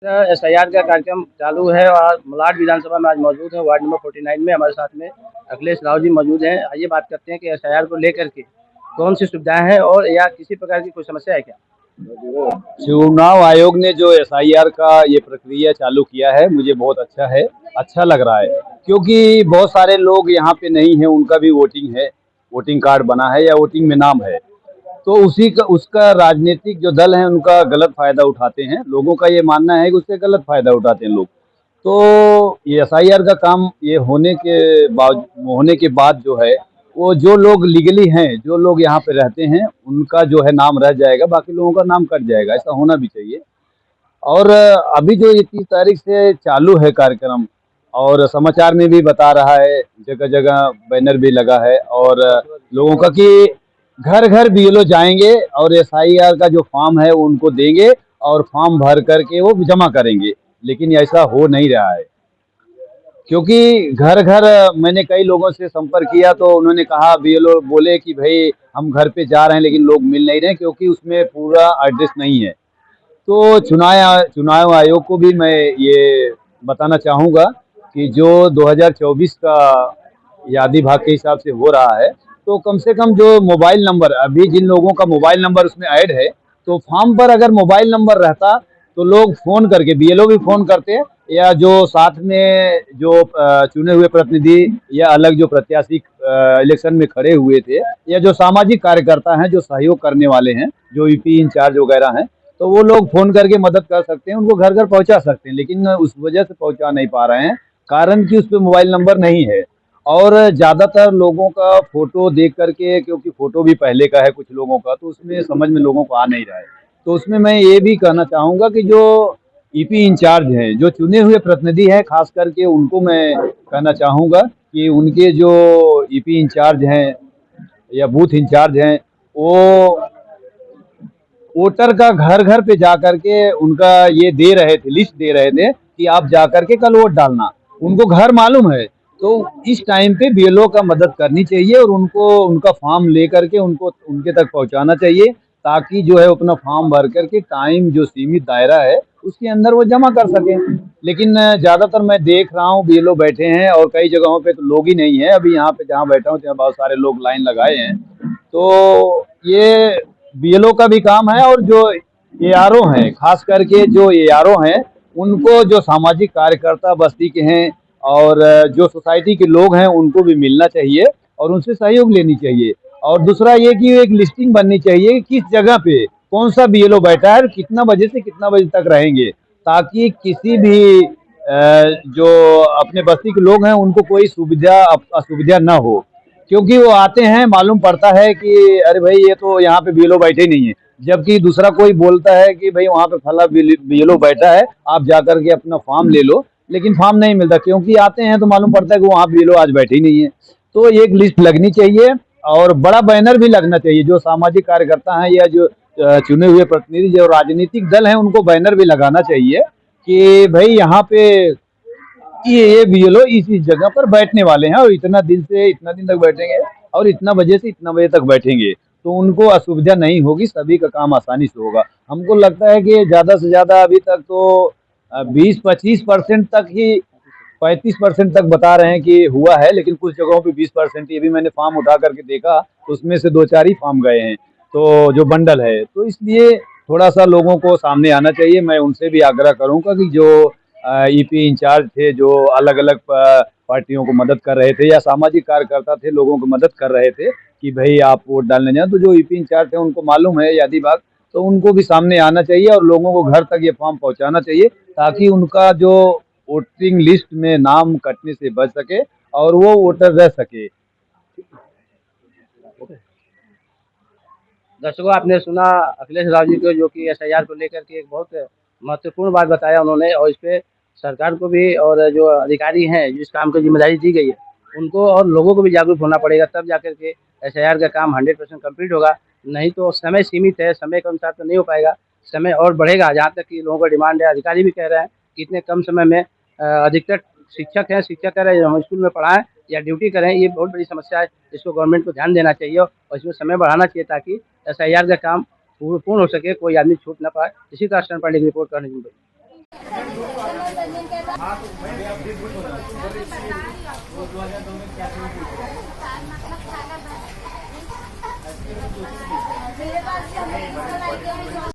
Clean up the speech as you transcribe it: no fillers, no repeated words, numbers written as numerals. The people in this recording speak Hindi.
एसआईआर का कार्यक्रम चालू है और मलाड विधानसभा में आज मौजूद है। वार्ड नंबर 49 में हमारे साथ में अखिलेश राव जी मौजूद हैं। आइए बात करते हैं कि एसआईआर को लेकर के कौन सी सुविधाएं हैं और या किसी प्रकार की कोई समस्या है क्या। चुनाव आयोग ने जो एसआईआर का ये प्रक्रिया चालू किया है, मुझे बहुत अच्छा लग रहा है। क्योंकि बहुत सारे लोग यहाँ पे नहीं है, उनका भी वोटिंग है, वोटिंग कार्ड बना है या वोटिंग में नाम है, तो उसी का उसका राजनीतिक जो दल है उनका गलत फायदा उठाते हैं। लोगों का ये मानना है कि उससे गलत फायदा उठाते हैं लोग। तो ये एसआईआर का काम ये होने के बाद जो है, वो जो लोग लीगली हैं, जो लोग यहाँ पे रहते हैं, उनका जो है नाम रह जाएगा, बाकी लोगों का नाम कट जाएगा। ऐसा होना भी चाहिए। और अभी जो ये 30 तारीख से चालू है कार्यक्रम, और समाचार में भी बता रहा है, जगह जगह बैनर भी लगा है, और लोगों का कि घर घर बीएलओ जाएंगे और एसआईआर का जो फॉर्म है उनको देंगे और फॉर्म भर करके वो जमा करेंगे। लेकिन ऐसा हो नहीं रहा है, क्योंकि घर घर मैंने कई लोगों से संपर्क किया तो उन्होंने कहा, बीएलओ बोले कि भाई हम घर पे जा रहे हैं लेकिन लोग मिल नहीं रहे, क्योंकि उसमें पूरा एड्रेस नहीं है। तो चुनाव आयोग को भी मैं ये बताना चाहूँगा कि जो 2024 का यादी भाग के हिसाब से हो रहा है, तो कम से कम जो मोबाइल नंबर, अभी जिन लोगों का मोबाइल नंबर उसमें ऐड है, तो फॉर्म पर अगर मोबाइल नंबर रहता तो लोग फ़ोन करके, बीएलओ भी फ़ोन करते, या जो साथ में जो चुने हुए प्रतिनिधि या अलग जो प्रत्याशी इलेक्शन में खड़े हुए थे, या जो सामाजिक कार्यकर्ता हैं, जो सहयोग करने वाले हैं, जो ईपी इंचार्ज वगैरह हैं, तो वो लोग फ़ोन करके मदद कर सकते हैं, उनको घर घर पहुंचा सकते हैं। लेकिन उस वजह से पहुंचा नहीं पा रहे हैं, कारण कि उस पर मोबाइल नंबर नहीं है। और ज़्यादातर लोगों का फ़ोटो देख करके, क्योंकि फ़ोटो भी पहले का है कुछ लोगों का, तो उसमें समझ में लोगों को आ नहीं रहा है। तो उसमें मैं ये भी कहना चाहूँगा कि जो ईपी इंचार्ज हैं, जो चुने हुए प्रतिनिधि हैं, खास करके उनको मैं कहना चाहूँगा कि उनके जो ईपी इंचार्ज हैं या बूथ इंचार्ज हैं, वो वोटर का घर घर पे जा करके उनका ये दे रहे थे, लिस्ट दे रहे थे कि आप जा करके कल वोट डालना। उनको घर मालूम है, तो इस टाइम पे बीएलओ का मदद करनी चाहिए और उनको उनका फॉर्म ले करके उनको उनके तक पहुंचाना चाहिए, ताकि जो है अपना फॉर्म भर करके टाइम जो सीमित दायरा है उसके अंदर वो जमा कर सके। लेकिन ज़्यादातर मैं देख रहा हूँ बीएलओ बैठे हैं और कई जगहों पे तो लोग ही नहीं है। अभी यहाँ पे जहाँ बैठा हूँ, यहाँ बहुत सारे लोग लाइन लगाए हैं। तो ये बीएलओ का भी काम है, और जो एआरओ हैं, खास करके जो एआरओ हैं, उनको जो सामाजिक कार्यकर्ता बस्ती के हैं और जो सोसाइटी के लोग हैं, उनको भी मिलना चाहिए और उनसे सहयोग लेनी चाहिए। और दूसरा ये कि एक लिस्टिंग बननी चाहिए, किस जगह पे कौन सा बीएलओ बैठा है और कितना बजे से कितना बजे तक रहेंगे, ताकि किसी भी जो अपने बस्ती के लोग हैं उनको कोई सुविधा असुविधा न हो। क्योंकि वो आते हैं, मालूम पड़ता है कि अरे भाई ये तो यहाँ पे बीएलओ बैठे ही नहीं है, जबकि दूसरा कोई बोलता है कि भाई वहाँ पे फला बीएलओ बैठा है, आप जाकर के अपना फॉर्म ले लो, लेकिन फॉर्म नहीं मिलता, क्योंकि आते हैं तो मालूम पड़ता है कि वहाँ बीएलओ आज बैठे ही नहीं है। तो एक लिस्ट लगनी चाहिए और बड़ा बैनर भी लगना चाहिए। जो सामाजिक कार्यकर्ता हैं या जो चुने हुए प्रतिनिधि, जो राजनीतिक दल हैं, उनको बैनर भी लगाना चाहिए कि भाई यहाँ पे ये बीएलओ इस जगह पर बैठने वाले हैं और इतना दिन से इतना दिन तक बैठेंगे और इतना बजे से इतना बजे तक बैठेंगे, तो उनको असुविधा नहीं होगी, सभी का काम आसानी से होगा। हमको लगता है कि ज़्यादा से ज़्यादा अभी तक तो 20-25% तक ही, 35% तक बता रहे हैं कि हुआ है, लेकिन कुछ जगहों पे 20%। ये भी मैंने फॉर्म उठा करके देखा तो उसमें से 2-4 ही फॉर्म गए हैं, तो जो बंडल है। तो इसलिए थोड़ा सा लोगों को सामने आना चाहिए। मैं उनसे भी आग्रह करूंगा कि जो ईपी इंचार्ज थे, जो अलग अलग पार्टियों को मदद कर रहे थे या सामाजिक कार्यकर्ता थे, लोगों को मदद कर रहे थे कि भाई आप वोट डालने जाए, तो जो ईपी इंचार्ज थे उनको मालूम है यादी भाग, तो उनको भी सामने आना चाहिए और लोगों को घर तक ये फॉर्म पहुंचाना चाहिए, ताकि उनका जो वोटिंग लिस्ट में नाम कटने से बच सके और वो वोटर रह सके। दर्शकों, आपने सुना अखिलेश राव जी को, जो कि एसआईआर को लेकर के एक बहुत महत्वपूर्ण बात बताया उन्होंने, और इस पे सरकार को भी और जो अधिकारी हैं जिस काम की जिम्मेदारी दी गई है उनको और लोगों को भी जागरूक होना पड़ेगा, तब जाकर के एसआईआर का काम 100% कंप्लीट होगा। नहीं तो समय सीमित है, समय के अनुसार तो नहीं हो पाएगा, समय और बढ़ेगा। जहाँ तक कि लोगों का डिमांड है, अधिकारी भी कह रहे हैं कि इतने कम समय में अधिकतर शिक्षक हैं, शिक्षक कह रहे हैं हम स्कूल में पढ़ाएं या ड्यूटी करें, ये बहुत बड़ी समस्या है। इसको गवर्नमेंट को ध्यान देना चाहिए और इसमें समय बढ़ाना चाहिए, ताकि एसआईआर का काम पूर्ण हो सके, कोई आदमी छूट ना पाए। इसी तरह स्टैंड पर रिपोर्ट करने की मेरे पास